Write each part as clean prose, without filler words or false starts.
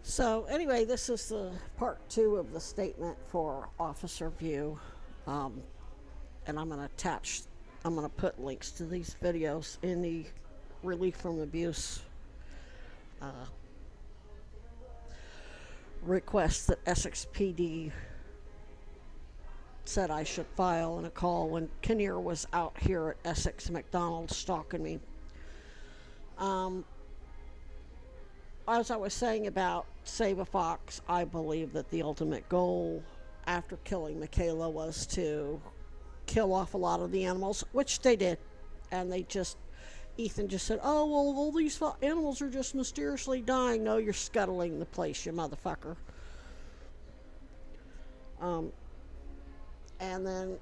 So anyway, this is the part 2 of the statement for Officer View, and I'm going to put links to these videos in the relief from abuse uh, request that Essex PD said I should file in a call when Kinnear was out here at Essex McDonald's stalking me. As I was saying about Save a Fox, I believe that the ultimate goal after killing Michaela was to kill off a lot of the animals, which they did. And Ethan just said, oh, well, all these animals are just mysteriously dying. No, you're scuttling the place, you motherfucker. And then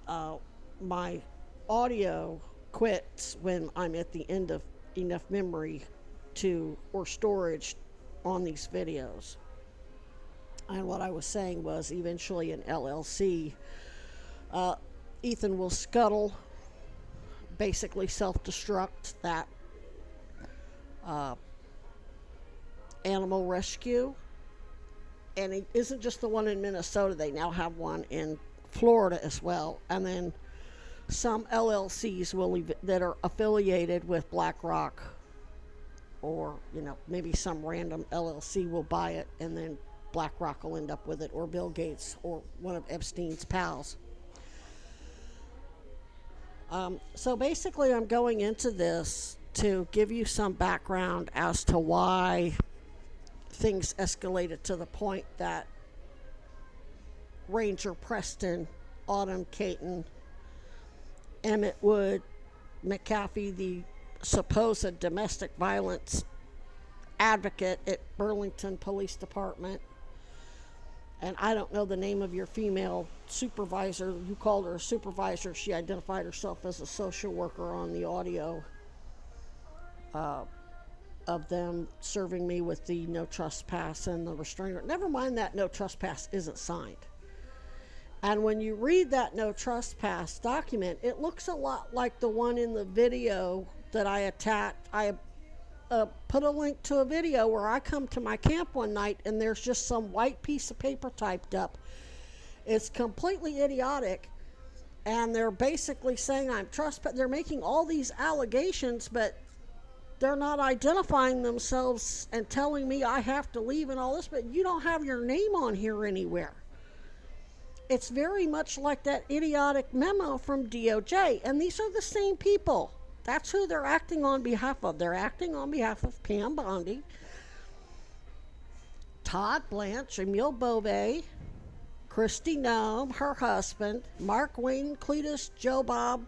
my audio quits when I'm at the end of enough memory or storage on these videos. And what I was saying was eventually an LLC, Ethan will scuttle, basically self-destruct that animal rescue. And it isn't just the one in Minnesota, they now have one in Florida as well. And then some LLCs that are affiliated with BlackRock, or maybe some random LLC will buy it, and then BlackRock will end up with it, or Bill Gates, or one of Epstein's pals. So basically I'm going into this to give you some background as to why things escalated to the point that Ranger Preston, Autumn Caton, Emmett Wood, McAfee, the supposed domestic violence advocate at Burlington Police Department, and I don't know the name of your female supervisor. You called her a supervisor. She identified herself as a social worker on the audio of them serving me with the no trespass and the restraining order. Never mind that no trespass isn't signed. And when you read that no trespass document, it looks a lot like the one in the video that I attached. I put a link to a video where I come to my camp one night and there's just some white piece of paper typed up. It's completely idiotic, and they're basically saying I'm trespassing. They're making all these allegations, but they're not identifying themselves and telling me I have to leave and all this, but you don't have your name on here anywhere. It's very much like that idiotic memo from DOJ, and these are the same people. That's who they're acting on behalf of. They're acting on behalf of Pam Bondi, Todd Blanche, Emile Beauvais, Christy Nome, her husband, Mark Wayne, Cletus, Joe Bob,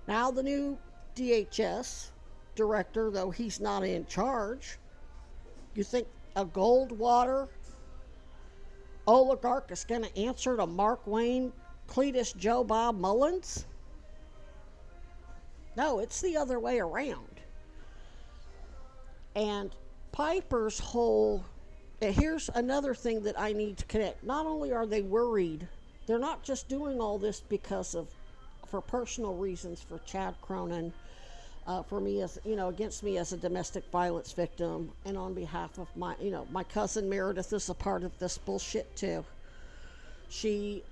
now the new DHS director, though he's not in charge. You think a Goldwater oligarch is going to answer to Mark Wayne, Cletus, Joe Bob Mullins? No, it's the other way around. And Piper's here's another thing that I need to connect. Not only are they worried, they're not just doing all this for personal reasons for Chad Cronin, for me against me as a domestic violence victim, and on behalf of my cousin Meredith is a part of this bullshit too. She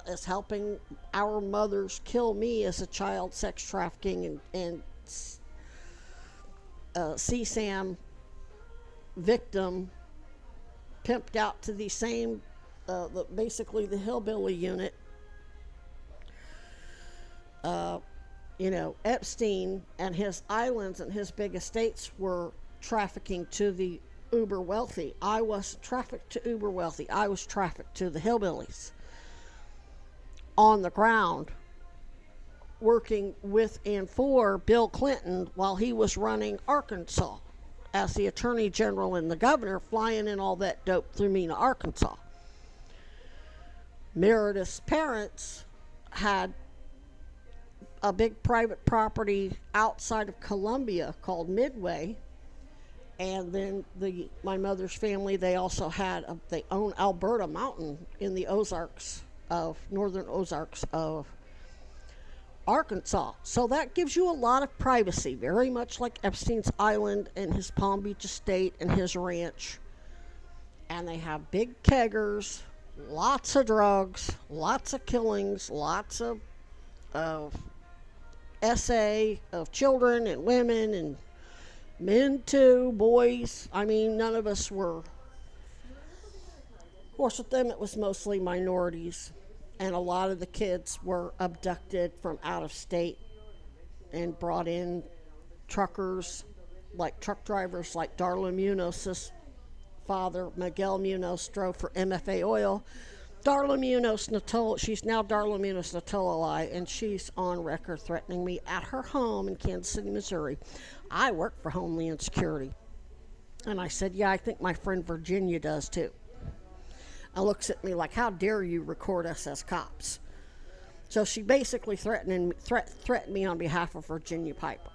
is helping our mothers kill me as a child sex trafficking and CSAM victim, pimped out to the same, basically the hillbilly unit. Epstein and his islands and his big estates were trafficking to the uber wealthy. I was trafficked to uber wealthy. I was trafficked to the hillbillies on the ground, working with and for Bill Clinton while he was running Arkansas as the attorney general and the governor, flying in all that dope through Mena, Arkansas. Meredith's parents had a big private property outside of Columbia called Midway, and then my mother's family, they also they own Alberta Mountain in the northern Ozarks of Arkansas. So that gives you a lot of privacy, very much like Epstein's Island and his Palm Beach estate and his ranch and they have big keggers, lots of drugs, lots of killings, lots of SA of children and women and men too, boys. I mean, none of us were. Of course, with them, it was mostly minorities, and a lot of the kids were abducted from out of state and brought in. Truckers, like truck drivers, like Darla Munoz's father, Miguel Munoz, drove for MFA Oil. Darla Munoz Natola, she's now Darla Munoz Natolai, and she's on record threatening me at her home in Kansas City, Missouri. I work for Homeland Security. And I said, yeah, I think my friend Virginia does too. And looks at me like, how dare you record us as cops? So she basically threatened me on behalf of Virginia Piper.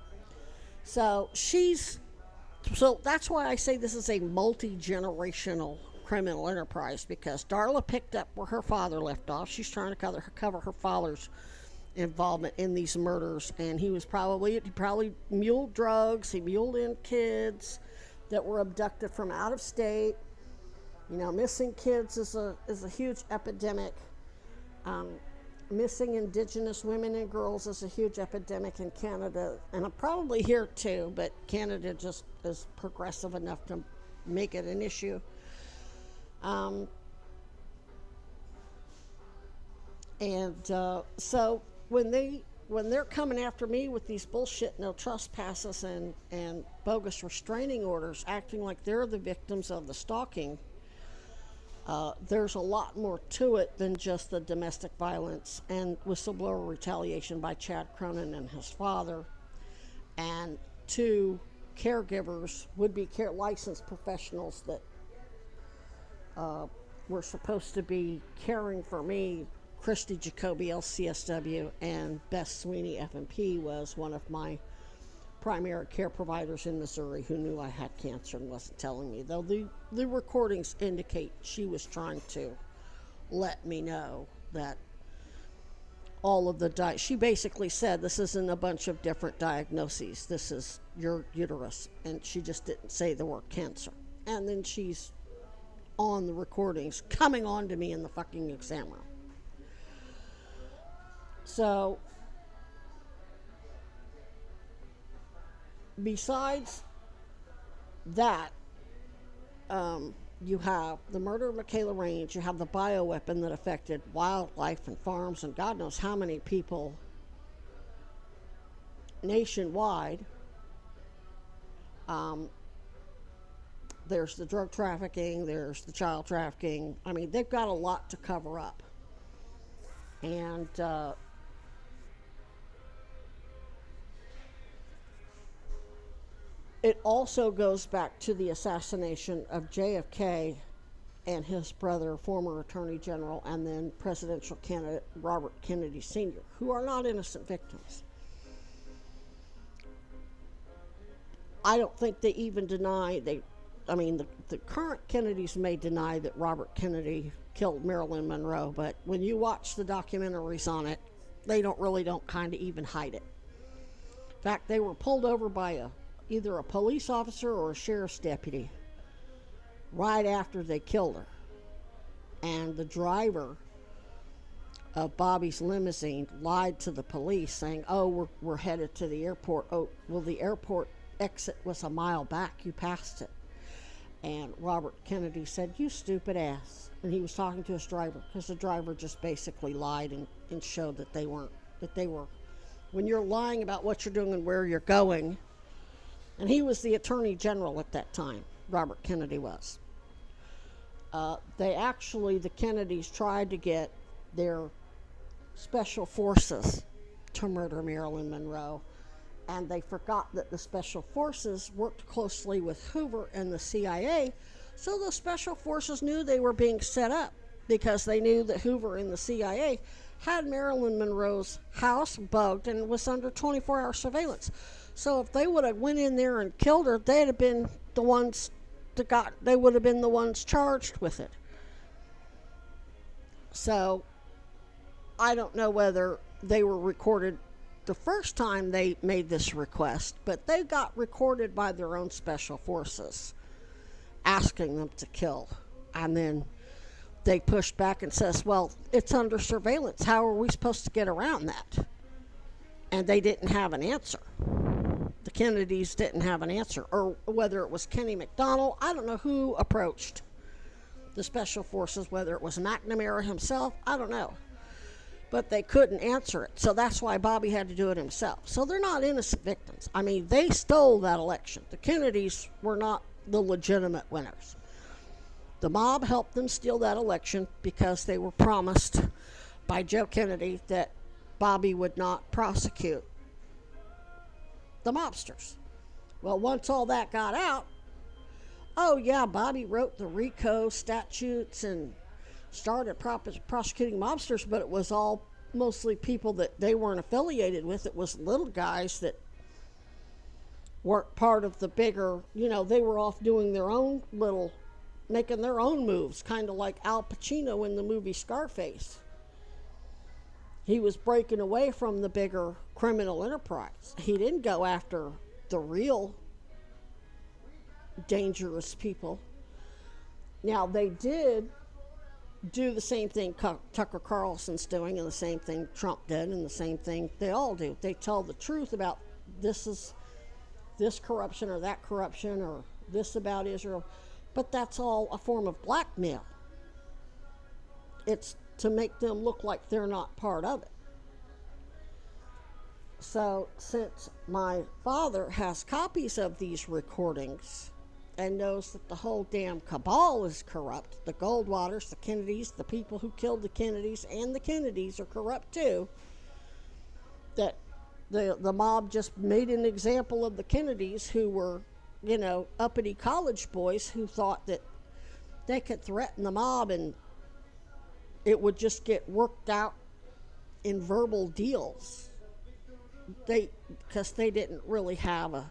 So that's why I say this is a multi-generational criminal enterprise, because Darla picked up where her father left off. She's trying to cover her father's involvement in these murders, and he probably muled drugs. He muled in kids that were abducted from out of state. You know, missing kids is a huge epidemic. Missing Indigenous women and girls is a huge epidemic in Canada, and probably here too, but Canada just is progressive enough to make it an issue. So when they're coming after me with these bullshit no trespasses and bogus restraining orders, acting like they're the victims of the stalking, there's a lot more to it than just the domestic violence and whistleblower retaliation by Chad Cronin and his father, and two caregivers, would-be licensed professionals that were supposed to be caring for me. Christy Jacoby, LCSW, and Beth Sweeney, F&P, was one of my primary care providers in Missouri who knew I had cancer and wasn't telling me, though the recordings indicate she was trying to let me know that all of the she basically said, this isn't a bunch of different diagnoses, this is your uterus, and she just didn't say the word cancer. And then she's on the recordings coming on to me in the fucking exam room. So besides that, you have the murder of Michaela Range, you have the bioweapon that affected wildlife and farms and God knows how many people nationwide. There's the drug trafficking, there's the child trafficking. I mean, they've got a lot to cover up. And it also goes back to the assassination of JFK and his brother, former Attorney General, and then presidential candidate Robert Kennedy Sr., who are not innocent victims. I don't think they even deny, the current Kennedys may deny that Robert Kennedy killed Marilyn Monroe, but when you watch the documentaries on it, they don't kind of even hide it. In fact, they were pulled over by either a police officer or a sheriff's deputy right after they killed her. And the driver of Bobby's limousine lied to the police saying, oh, we're headed to the airport. Oh, well, the airport exit was a mile back. You passed it. And Robert Kennedy said, you stupid ass. And he was talking to his driver, because the driver just basically lied and showed that they were, when you're lying about what you're doing and where you're going. And he was the Attorney General at that time, Robert Kennedy was. The Kennedys tried to get their special forces to murder Marilyn Monroe, and they forgot that the special forces worked closely with Hoover and the CIA, so the special forces knew they were being set up, because they knew that Hoover and the CIA had Marilyn Monroe's house bugged and was under 24-hour surveillance. So if they would have went in there and killed her, they'd have been the ones they would have been the ones charged with it. So I don't know whether they were recorded the first time they made this request, but they got recorded by their own special forces asking them to kill And then they pushed back and says, well, it's under surveillance. How are we supposed to get around that? And they didn't have an answer. The Kennedys didn't have an answer. Or whether it was Kenny McDonald, I don't know who approached the special forces, whether it was McNamara himself, I don't know. But they couldn't answer it. So that's why Bobby had to do it himself. So they're not innocent victims. I mean, they stole that election. The Kennedys were not the legitimate winners. The mob helped them steal that election because they were promised by Joe Kennedy that Bobby would not prosecute the mobsters. Well, once all that got out, oh yeah, Bobby wrote the RICO statutes and started prosecuting mobsters, but it was all mostly people that they weren't affiliated with. It was little guys that weren't part of the bigger, they were off doing their own little, making their own moves, kind of like Al Pacino in the movie Scarface. He was breaking away from the bigger criminal enterprise. He didn't go after the real dangerous people. Now, they did do the same thing Tucker Carlson's doing, and the same thing Trump did, and the same thing they all do. They tell the truth about this corruption or that corruption or this about Israel, but that's all a form of blackmail. It's to make them look like they're not part of it. So since my father has copies of these recordings and knows that the whole damn cabal is corrupt, the Goldwaters, the Kennedys, the people who killed the Kennedys, and the Kennedys are corrupt too, that the mob just made an example of the Kennedys, who were, uppity college boys who thought that they could threaten the mob and it would just get worked out in verbal deals. Because they didn't really have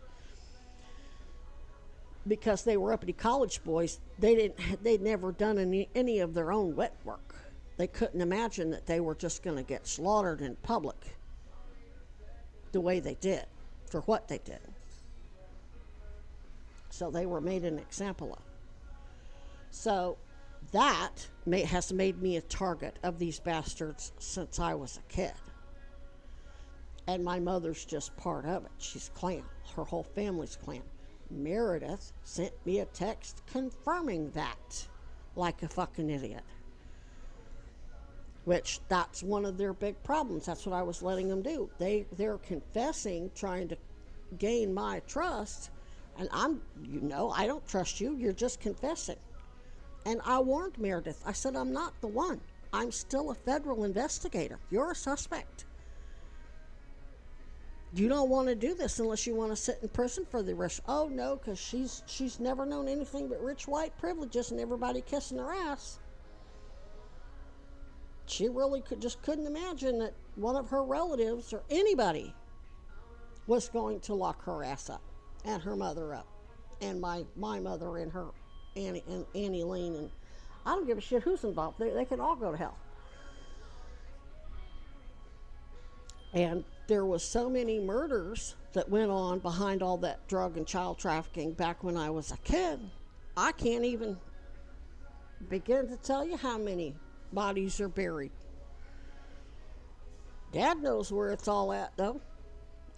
because they were uppity college boys, they'd never done any of their own wet work. They couldn't imagine that they were just going to get slaughtered in public the way they did, for what they did. So they were made an example of. So that has made me a target of these bastards since I was a kid. And my mother's just part of it. She's Klan. Her whole family's Klan. Meredith sent me a text confirming that, like a fucking idiot. Which, that's one of their big problems. That's what I was letting them do. They're confessing, trying to gain my trust, and I don't trust you. You're just confessing. And I warned Meredith. I said, I'm not the one. I'm still a federal investigator. You're a suspect. You don't want to do this unless you want to sit in prison for the rest. Oh no, because she's never known anything but rich white privileges and everybody kissing her ass. She really couldn't imagine that one of her relatives or anybody was going to lock her ass up and her mother up, and my mother and her Annie Lane, and I don't give a shit who's involved. They can all go to hell. And there was so many murders that went on behind all that drug and child trafficking back when I was a kid. I can't even begin to tell you how many bodies are buried. Dad knows where it's all at, though.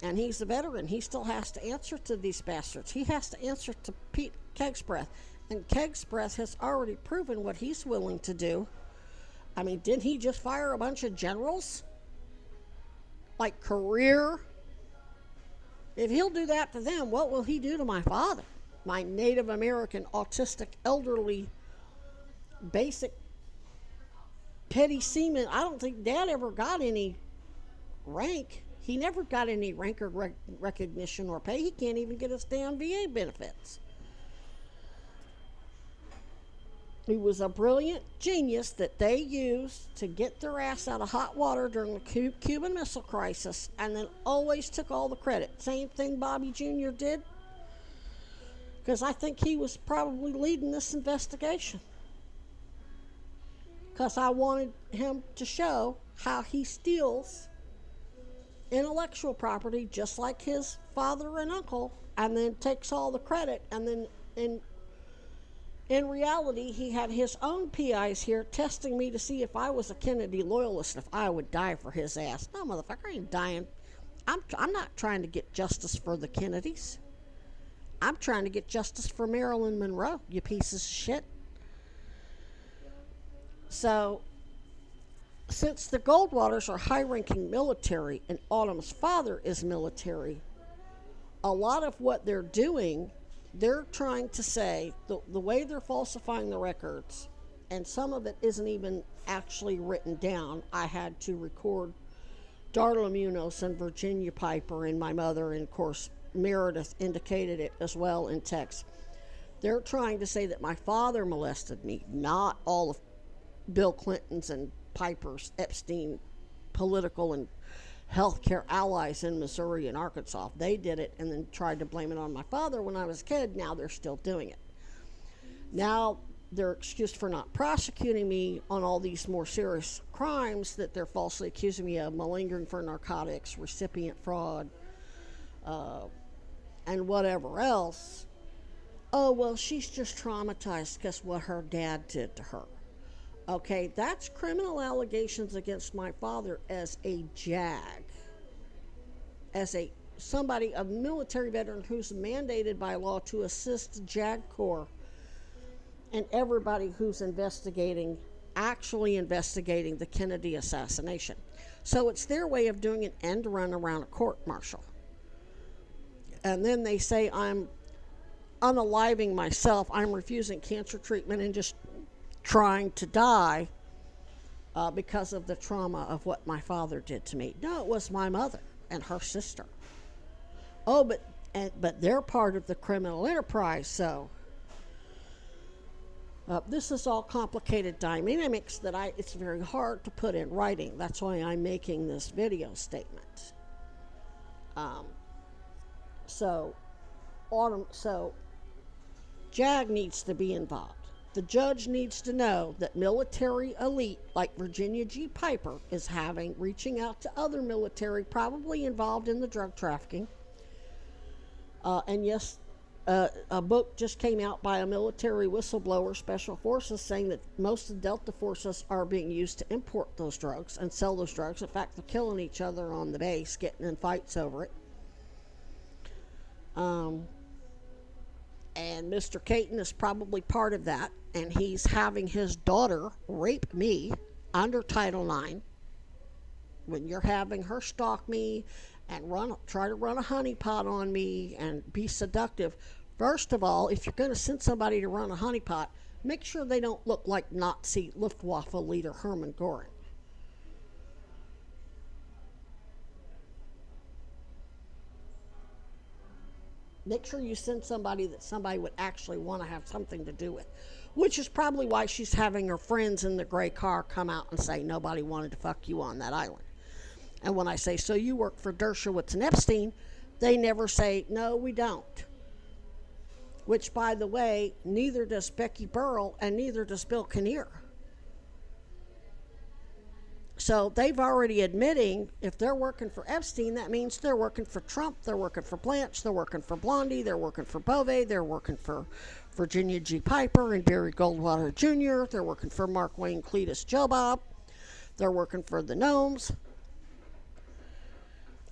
And he's a veteran. He still has to answer to these bastards. He has to answer to Pete Kegsbreath. And Kegsbreath has already proven what he's willing to do. I mean, didn't he just fire a bunch of generals? Like career? If he'll do that to them, what will he do to my father? My Native American, autistic, elderly, basic, petty seaman. I don't think Dad ever got any rank. He never got any rank or recognition or pay. He can't even get his damn VA benefits. He was a brilliant genius that they used to get their ass out of hot water during the Cuban Missile Crisis, and then always took all the credit. Same thing Bobby Jr. did, because I think he was probably leading this investigation. Because I wanted him to show how he steals intellectual property just like his father and uncle, and then takes all the credit, and then In reality, he had his own PIs here testing me to see if I was a Kennedy loyalist and if I would die for his ass. No, motherfucker, I ain't dying. I'm not trying to get justice for the Kennedys. I'm trying to get justice for Marilyn Monroe, you pieces of shit. So, since the Goldwaters are high-ranking military and Autumn's father is military, a lot of what they're doing, they're trying to say, the way they're falsifying the records, and some of it isn't even actually written down. I had to record Darla Munoz and Virginia Piper and my mother, and of course Meredith indicated it as well in text. They're trying to say that my father molested me, not all of Bill Clinton's and Piper's Epstein political and healthcare allies in Missouri and Arkansas. They did it and then tried to blame it on my father when I was a kid. Now they're still doing it. Now they're excused for not prosecuting me on all these more serious crimes that they're falsely accusing me of: malingering for narcotics, recipient fraud, and whatever else. Oh, well, she's just traumatized because what her dad did to her. Okay, that's criminal allegations against my father as a JAG, as a military veteran who's mandated by law to assist JAG Corps and everybody who's actually investigating the Kennedy assassination. So it's their way of doing an end run around a court-martial. And then they say I'm unaliving myself, I'm refusing cancer treatment and just trying to die because of the trauma of what my father did to me. No, it was my mother and her sister. Oh, but they're part of the criminal enterprise, so this is all complicated dynamics that it's very hard to put in writing. That's why I'm making this video statement. So JAG needs to be involved. The judge needs to know that military elite like Virginia G. Piper is reaching out to other military probably involved in the drug trafficking. And yes, a book just came out by a military whistleblower, Special Forces, saying that most of the Delta forces are being used to import those drugs and sell those drugs. In fact, they're killing each other on the base, getting in fights over it. And Mr. Caton is probably part of that, and he's having his daughter rape me under Title IX. When you're having her stalk me and try to run a honeypot on me and be seductive, first of all, if you're going to send somebody to run a honeypot, make sure they don't look like Nazi Luftwaffe leader Hermann Göring. Make sure you send somebody that somebody would actually want to have something to do with, which is probably why she's having her friends in the gray car come out and say nobody wanted to fuck you on that island. And when I say, so you work for Dershowitz and Epstein, they never say, no, we don't. Which, by the way, neither does Becky Burrell and neither does Bill Kinnear. So they've already admitting if they're working for Epstein, that means they're working for Trump, they're working for Blanche, they're working for Blondie, they're working for Bove, they're working for Virginia G. Piper and Barry Goldwater Jr., they're working for Mark Wayne Cletus Jobob, they're working for the Gnomes.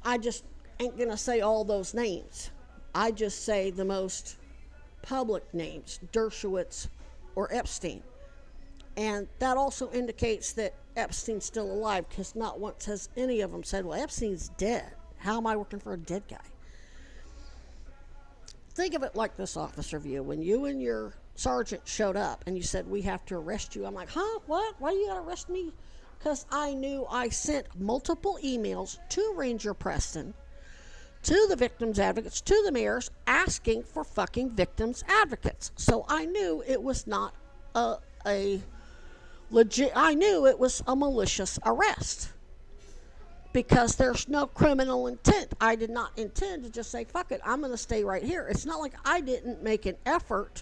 I just ain't going to say all those names. I just say the most public names, Dershowitz or Epstein. And that also indicates that Epstein's still alive, because not once has any of them said, well, Epstein's dead. How am I working for a dead guy? Think of it like this, Officer View. When you and your sergeant showed up and you said, we have to arrest you, I'm like, huh? What? Why do you got to arrest me? Because I knew I sent multiple emails to Ranger Preston, to the victims advocates, to the mayors, asking for fucking victims advocates. So I knew it was not a legit, I knew it was a malicious arrest, because there's no criminal intent. I did not intend to just say, fuck it, I'm going to stay right here. It's not like I didn't make an effort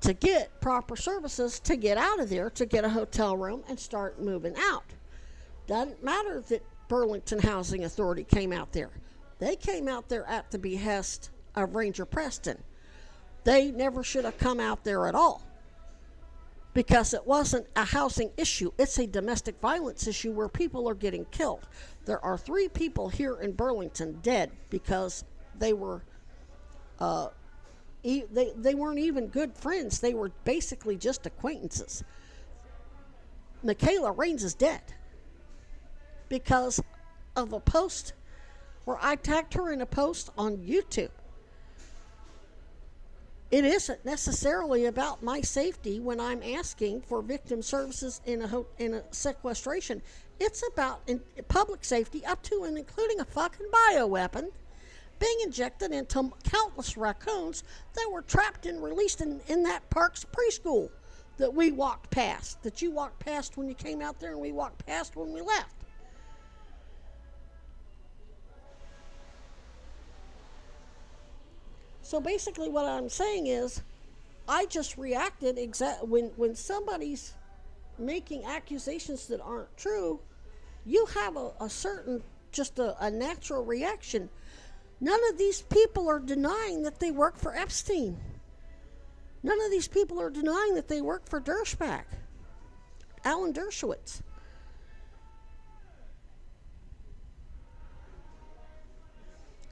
to get proper services to get out of there, to get a hotel room and start moving out. Doesn't matter that Burlington Housing Authority came out there. They came out there at the behest of Ranger Preston. They never should have come out there at all, because it wasn't a housing issue. It's a domestic violence issue where people are getting killed. There are 3 people here in Burlington dead because they were they weren't even good friends. They were basically just acquaintances. Michaela Raines is dead because of a post where I tagged her in a post on YouTube. It isn't necessarily about my safety when I'm asking for victim services in a sequestration. It's about public safety up to and including a fucking bioweapon being injected into countless raccoons that were trapped and released in that park's preschool that we walked past, that you walked past when you came out there and we walked past when we left. So basically what I'm saying is, I just reacted when somebody's making accusations that aren't true, you have a certain, just a natural reaction. None of these people are denying that they work for Epstein. None of these people are denying that they work for Dershowitz, Alan Dershowitz.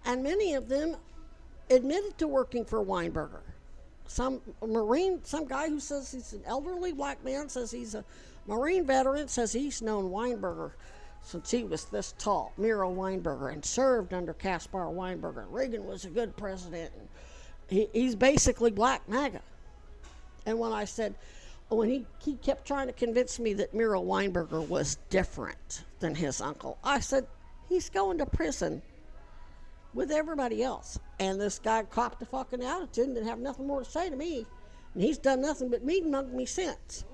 And many of them admitted to working for Weinberger. Some guy who says he's an elderly black man, says he's a Marine veteran, says he's known Weinberger since he was this tall, Miro Weinberger, and served under Caspar Weinberger. Reagan was a good president. And he's basically black MAGA. And when I said, when he kept trying to convince me that Miro Weinberger was different than his uncle, I said, he's going to prison with everybody else. And this guy copped a fucking attitude and didn't have nothing more to say to me. And he's done nothing but mean-mug me since.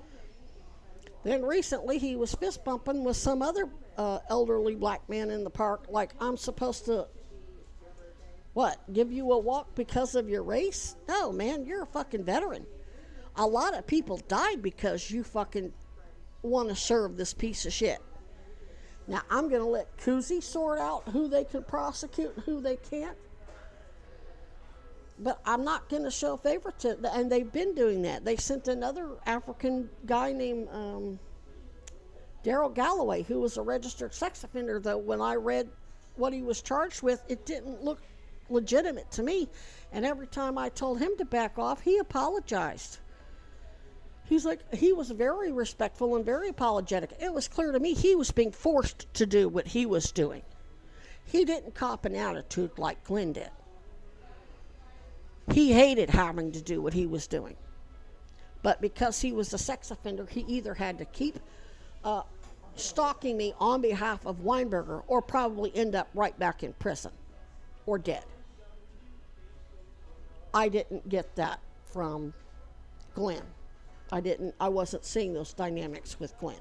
Then recently he was fist bumping with some other elderly black man in the park, like I'm supposed to, give you a walk because of your race? No, man, you're a fucking veteran. A lot of people died because you fucking want to serve this piece of shit. Now, I'm going to let Kuzi sort out who they can prosecute and who they can't. But I'm not going to show favoritism. And they've been doing that. They sent another African guy named Daryl Galloway, who was a registered sex offender, though when I read what he was charged with, it didn't look legitimate to me. And every time I told him to back off, he apologized. He was very respectful and very apologetic. It was clear to me he was being forced to do what he was doing. He didn't cop an attitude like Glenn did. He hated having to do what he was doing. But because he was a sex offender, he either had to keep stalking me on behalf of Weinberger or probably end up right back in prison or dead. I didn't get that from Glenn. I wasn't seeing those dynamics with Glenn,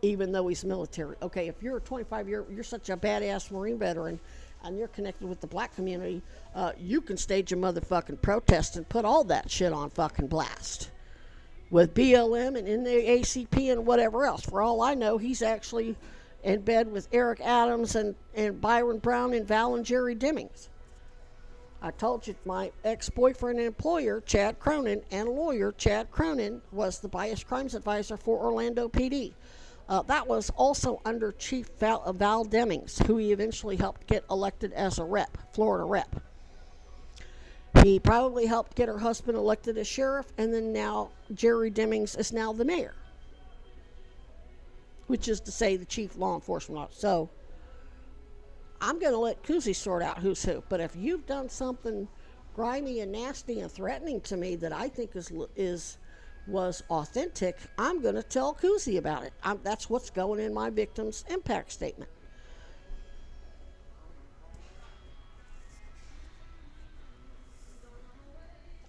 even though he's military. Okay, if you're a you're such a badass Marine veteran and you're connected with the black community, you can stage a motherfucking protest and put all that shit on fucking blast with BLM and NAACP and whatever else. For all I know, he's actually in bed with Eric Adams and Byron Brown and Val and Jerry Demings. I told you my ex-boyfriend and employer, Chad Cronin, and lawyer Chad Cronin was the bias crimes advisor for Orlando PD. That was also under Chief Val Demings, who he eventually helped get elected as a rep, Florida rep. He probably helped get her husband elected as sheriff, and then now Jerry Demings is now the mayor, which is to say the chief law enforcement officer. So I'm going to let Kuzi sort out who's who. But if you've done something grimy and nasty and threatening to me that I think was authentic, I'm going to tell Kuzi about it. That's what's going in my victim's impact statement.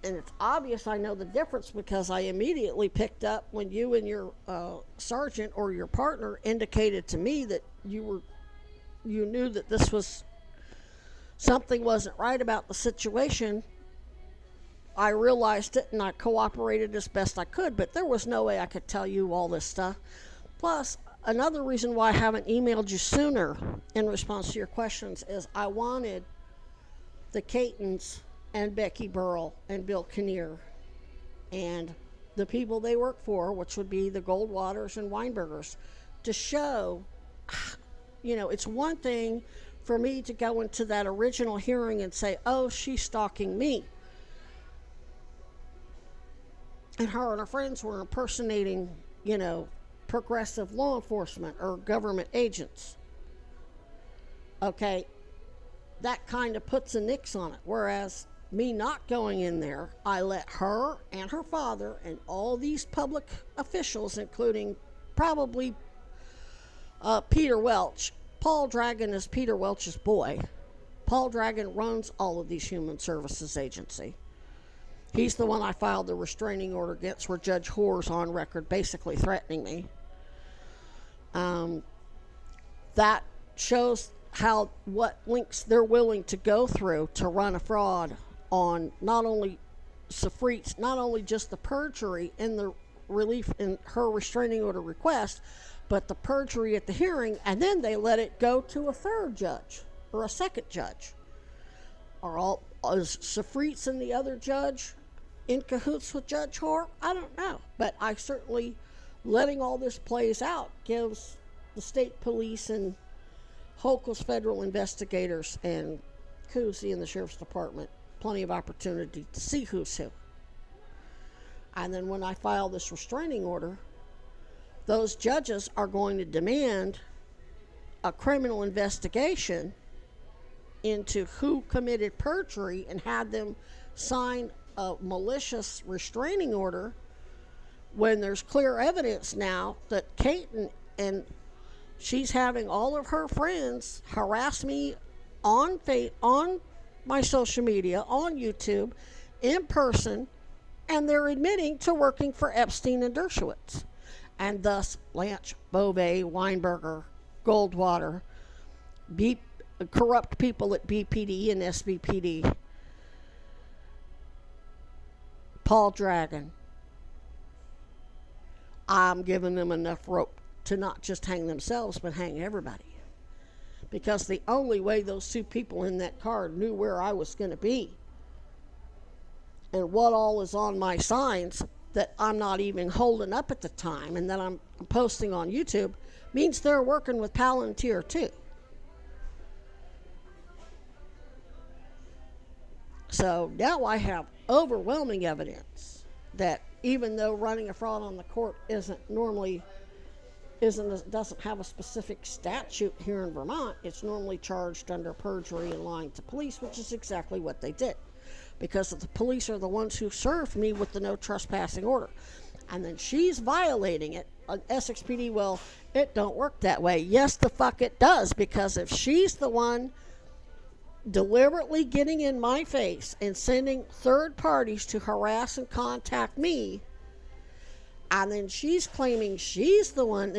And it's obvious I know the difference because I immediately picked up when you and your sergeant or your partner indicated to me that you knew that this was something wasn't right about the situation. I realized it and I cooperated as best I could, but there was no way I could tell you all this stuff. Plus, another reason why I haven't emailed you sooner in response to your questions is I wanted the Catons and Becky Burrell and Bill Kinnear and the people they work for, which would be the Goldwaters and Weinbergers, to show, it's one thing for me to go into that original hearing and say, oh, she's stalking me. And her and her friends were impersonating, progressive law enforcement or government agents. Okay, that kind of puts a nix on it. Whereas me not going in there, I let her and her father and all these public officials, including probably Peter Welch. Paul Dragon is Peter Welch's boy. Paul Dragon runs all of these human services agency. He's the one I filed the restraining order against, where Judge Hoare's on record basically threatening me. That shows what links they're willing to go through to run a fraud on not only Safritz, not only just the perjury in the relief in her restraining order request, but the perjury at the hearing, and then they let it go to a third judge or a second judge. Is Safritz and the other judge in cahoots with Judge Hoare? I don't know, but I certainly, letting all this plays out gives the state police and Hochul's federal investigators and Cousy and the sheriff's department plenty of opportunity to see who's who. And then when I file this restraining order, those judges are going to demand a criminal investigation into who committed perjury and had them sign a malicious restraining order when there's clear evidence now that Caton, and she's having all of her friends harass me on my social media, on YouTube, in person, and they're admitting to working for Epstein and Dershowitz. And thus, Blanche, Beauvais, Weinberger, Goldwater, corrupt people at BPD and SBPD, Paul Dragon, I'm giving them enough rope to not just hang themselves, but hang everybody. Because the only way those two people in that car knew where I was going to be and what all is on my signs that I'm not even holding up at the time and that I'm posting on YouTube means they're working with Palantir too. So now I have overwhelming evidence that even though running a fraud on the court doesn't have a specific statute here in Vermont, it's normally charged under perjury and lying to police, which is exactly what they did. Because the police are the ones who served me with the no trespassing order. And then she's violating it. Essex PD, well, it don't work that way. Yes, the fuck it does, because if she's the one deliberately getting in my face and sending third parties to harass and contact me, and then she's claiming she's the one